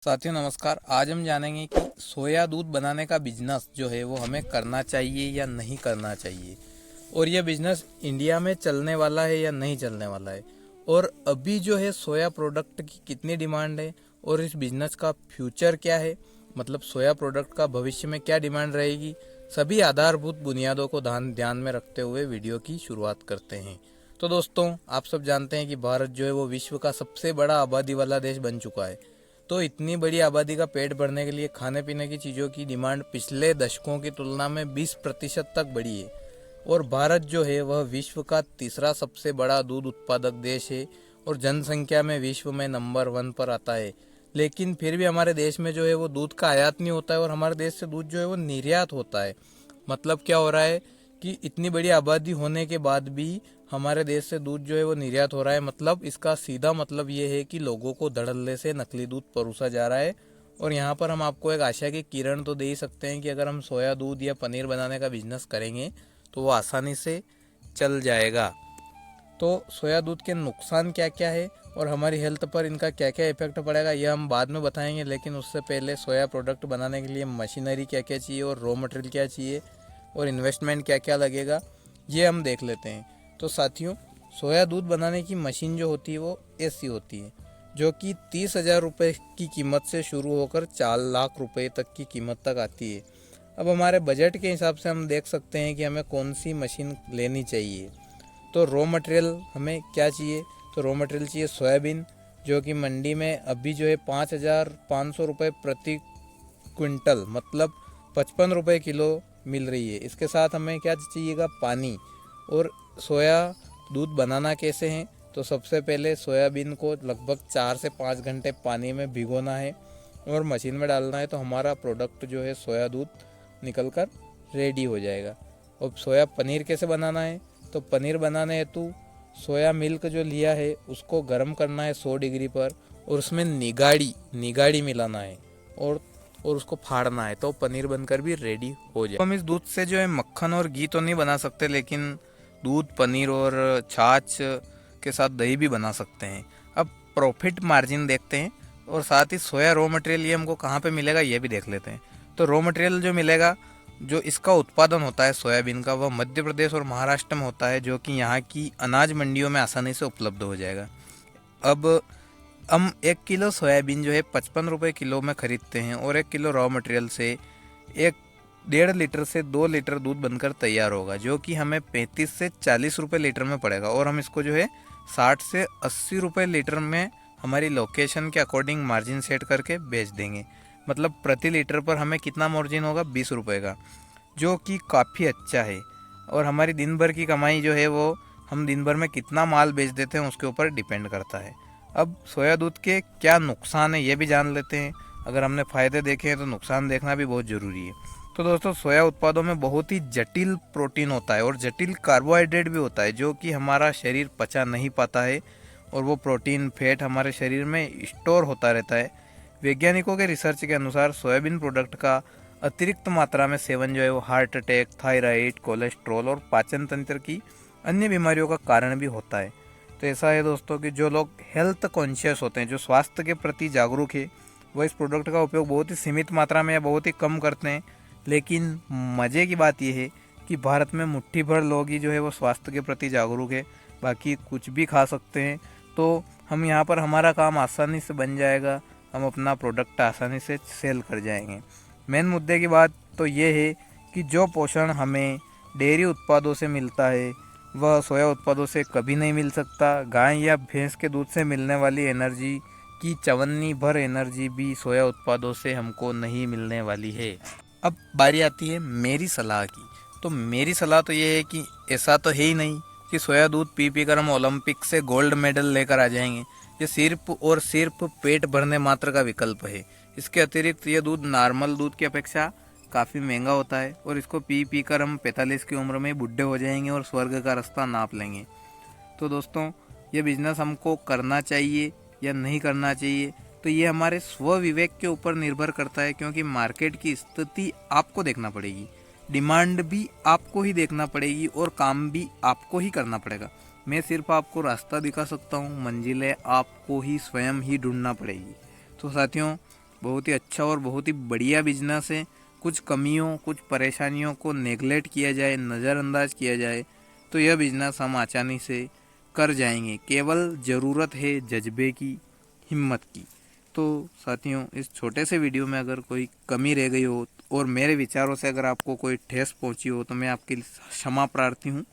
साथियों नमस्कार। आज हम जानेंगे कि सोया दूध बनाने का बिजनेस जो है वो हमें करना चाहिए या नहीं करना चाहिए, और यह बिजनेस इंडिया में चलने वाला है या नहीं चलने वाला है, और अभी जो है सोया प्रोडक्ट की कितनी डिमांड है और इस बिजनेस का फ्यूचर क्या है, मतलब सोया प्रोडक्ट का भविष्य में क्या डिमांड रहेगी। सभी आधारभूत बुनियादों को ध्यान में रखते हुए वीडियो की शुरुआत करते हैं। तो दोस्तों, आप सब जानते हैं कि भारत जो है वो विश्व का सबसे बड़ा आबादी वाला देश बन चुका है। तो इतनी बड़ी आबादी का पेट भरने के लिए खाने पीने की चीज़ों की डिमांड पिछले दशकों की तुलना में 20% तक बढ़ी है, और भारत जो है वह विश्व का तीसरा सबसे बड़ा दूध उत्पादक देश है और जनसंख्या में विश्व में नंबर 1 पर आता है। लेकिन फिर भी हमारे देश में जो है वो दूध का आयात नहीं होता है और हमारे देश से दूध जो है वो निर्यात होता है। मतलब क्या हो रहा है कि इतनी बड़ी आबादी होने के बाद भी हमारे देश से दूध जो है वो निर्यात हो रहा है। मतलब इसका सीधा मतलब ये है कि लोगों को धड़ल्ले से नकली दूध परोसा जा रहा है। और यहाँ पर हम आपको एक आशा की किरण तो दे ही सकते हैं कि अगर हम सोया दूध या पनीर बनाने का बिजनेस करेंगे तो वो आसानी से चल जाएगा। तो सोया दूध के नुकसान क्या क्या है और हमारी हेल्थ पर इनका क्या क्या इफेक्ट पड़ेगा, यह हम बाद में बताएंगे। लेकिन उससे पहले सोया प्रोडक्ट बनाने के लिए मशीनरी क्या क्या चाहिए और रॉ मटेरियल क्या चाहिए और इन्वेस्टमेंट क्या क्या लगेगा, ये हम देख लेते हैं। तो साथियों, सोया दूध बनाने की मशीन जो होती है वो ऐसी होती है, जो कि 30,000 रुपये की कीमत से शुरू होकर 4 लाख रुपये तक की कीमत तक आती है। अब हमारे बजट के हिसाब से हम देख सकते हैं कि हमें कौन सी मशीन लेनी चाहिए। तो रॉ मटेरियल हमें क्या चाहिए, तो रॉ मटेरियल चाहिए सोयाबीन, जो कि मंडी में अभी जो है 5,500 रुपये प्रति क्विंटल, मतलब 55 रुपये किलो मिल रही है। इसके साथ हमें क्या चाहिएगा, पानी। और सोया दूध बनाना कैसे है, तो सबसे पहले सोयाबीन को लगभग 4 से 5 घंटे पानी में भिगोना है और मशीन में डालना है, तो हमारा प्रोडक्ट जो है सोया दूध निकलकर रेडी हो जाएगा। और सोया पनीर कैसे बनाना है, तो पनीर बनाने हेतु सोया मिल्क जो लिया है उसको गर्म करना है 100 डिग्री पर, और उसमें निगाड़ी मिलाना है और उसको फाड़ना है, तो पनीर बनकर भी रेडी हो जाए। हम इस दूध से जो है मक्खन और घी तो नहीं बना सकते, लेकिन दूध, पनीर और छाछ के साथ दही भी बना सकते हैं। अब प्रॉफिट मार्जिन देखते हैं और साथ ही सोया रॉ मटेरियल ये हमको कहाँ पे मिलेगा ये भी देख लेते हैं। तो रॉ मटेरियल जो मिलेगा, जो इसका उत्पादन होता है सोयाबीन का, वह मध्य प्रदेश और महाराष्ट्र में होता है, जो कि यहाँ की अनाज मंडियों में आसानी से उपलब्ध हो जाएगा। अब हम 1 किलो सोयाबीन जो है 55 रुपये किलो में ख़रीदते हैं, और 1 किलो रॉ मटेरियल से 1.5 लीटर से 2 लीटर दूध बनकर तैयार होगा, जो कि हमें 35 से 40 रुपये लीटर में पड़ेगा। और हम इसको जो है 60 से 80 रुपये लीटर में हमारी लोकेशन के अकॉर्डिंग मार्जिन सेट करके बेच देंगे। मतलब प्रति लीटर पर हमें कितना मार्जिन होगा, 20 रुपये का, जो कि काफ़ी अच्छा है। और हमारी दिन भर की कमाई जो है वो हम दिन भर में कितना माल बेच देते हैं उसके ऊपर डिपेंड करता है। अब सोया दूध के क्या नुकसान है ये भी जान लेते हैं। अगर हमने फ़ायदे देखे हैं तो नुकसान देखना भी बहुत ज़रूरी है। तो दोस्तों, सोया उत्पादों में बहुत ही जटिल प्रोटीन होता है और जटिल कार्बोहाइड्रेट भी होता है, जो कि हमारा शरीर पचा नहीं पाता है, और वो प्रोटीन फैट हमारे शरीर में स्टोर होता रहता है। वैज्ञानिकों के रिसर्च के अनुसार सोयाबीन प्रोडक्ट का अतिरिक्त मात्रा में सेवन जो है वो हार्ट अटैक, थायराइड, कोलेस्ट्रॉल और पाचन तंत्र की अन्य बीमारियों का कारण भी होता है। तो ऐसा है दोस्तों कि जो लोग हेल्थ कॉन्शियस होते हैं, जो स्वास्थ्य के प्रति जागरूक है, वो इस प्रोडक्ट का उपयोग बहुत ही सीमित मात्रा में या बहुत ही कम करते हैं। लेकिन मज़े की बात यह है कि भारत में मुट्ठी भर लोग ही जो है वो स्वास्थ्य के प्रति जागरूक है, बाकी कुछ भी खा सकते हैं। तो हम यहाँ पर हमारा काम आसानी से बन जाएगा, हम अपना प्रोडक्ट आसानी से सेल कर जाएंगे। मेन मुद्दे की बात तो ये है कि जो पोषण हमें डेयरी उत्पादों से मिलता है वह सोया उत्पादों से कभी नहीं मिल सकता। गाय या भैंस के दूध से मिलने वाली एनर्जी की चवन्नी भर एनर्जी भी सोया उत्पादों से हमको नहीं मिलने वाली है। अब बारी आती है मेरी सलाह की। तो मेरी सलाह तो ये है कि ऐसा तो है ही नहीं कि सोया दूध पी पी कर हम ओलंपिक से गोल्ड मेडल लेकर आ जाएंगे। ये सिर्फ और सिर्फ पेट भरने मात्र का विकल्प है। इसके अतिरिक्त ये दूध नॉर्मल दूध की अपेक्षा काफ़ी महंगा होता है, और इसको पी पी कर हम 45 की उम्र में बूढ़े हो जाएंगे और स्वर्ग का रास्ता नाप लेंगे। तो दोस्तों, ये बिज़नेस हमको करना चाहिए या नहीं करना चाहिए, तो ये हमारे स्व विवेक के ऊपर निर्भर करता है, क्योंकि मार्केट की स्थिति आपको देखना पड़ेगी, डिमांड भी आपको ही देखना पड़ेगी और काम भी आपको ही करना पड़ेगा। मैं सिर्फ आपको रास्ता दिखा सकता हूँ, मंजिलें आपको ही स्वयं ही ढूंढना पड़ेगी। तो साथियों, बहुत ही अच्छा और बहुत ही बढ़िया बिजनेस है। कुछ कमियों, कुछ परेशानियों को नेगलेक्ट किया जाए, नज़रअंदाज किया जाए तो यह बिजनेस हम आसानी से कर जाएंगे। केवल ज़रूरत है जज्बे की, हिम्मत की। तो साथियों, इस छोटे से वीडियो में अगर कोई कमी रह गई हो और मेरे विचारों से अगर आपको कोई ठेस पहुंची हो तो मैं आपकी क्षमा प्रार्थी हूँ।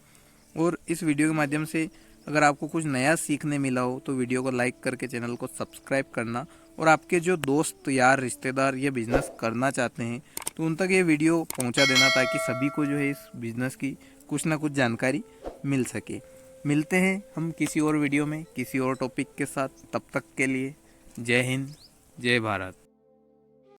और इस वीडियो के माध्यम से अगर आपको कुछ नया सीखने मिला हो तो वीडियो को लाइक करके चैनल को सब्सक्राइब करना, और आपके जो दोस्त, यार, रिश्तेदार ये बिज़नेस करना चाहते हैं तो उन तक ये वीडियो पहुंचा देना, ताकि सभी को जो है इस बिज़नेस की कुछ ना कुछ जानकारी मिल सके। मिलते हैं हम किसी और वीडियो में किसी और टॉपिक के साथ। तब तक के लिए जय हिंद, जय भारत।